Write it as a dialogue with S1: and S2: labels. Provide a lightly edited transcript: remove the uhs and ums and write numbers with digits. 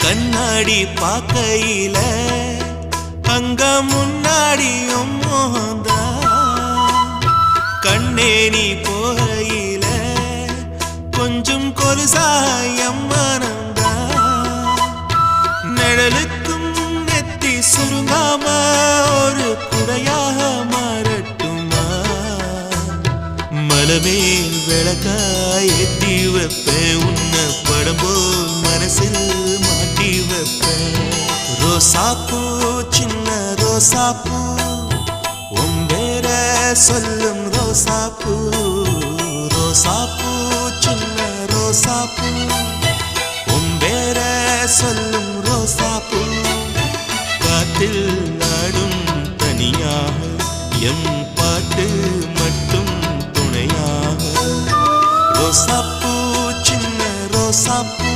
S1: கண்ணாடி பார்க்கையில அங்க முன்னாடியும் மோகந்தா கண்ணே நீ போகையில கொஞ்சம் கொலுசாயம் மனந்தா நிழலுக்கும் நெத்தி சுருங்காம ஒரு குறையாக மாறட்டுமா மலமேல் விளக்காய் ஏத்தி வைப்பேன் உன்னை படம் போல் மனசில் மாட்டி வைப்பேன் ரோசாப்பூ சின்ன ரோசாப்பூ உம்பேர சொல்லும் ரோசாப்பூ ரோசாப்பூ சின்ன ரோசாப்பூ உம்பேர சொல்லும் ரோசாப்பூ காத்தில் நாடும் தனியாக எம் பாட்டு மட்டும் துணையாக ரோசாப்பூ சின்ன ரோசாப்பூ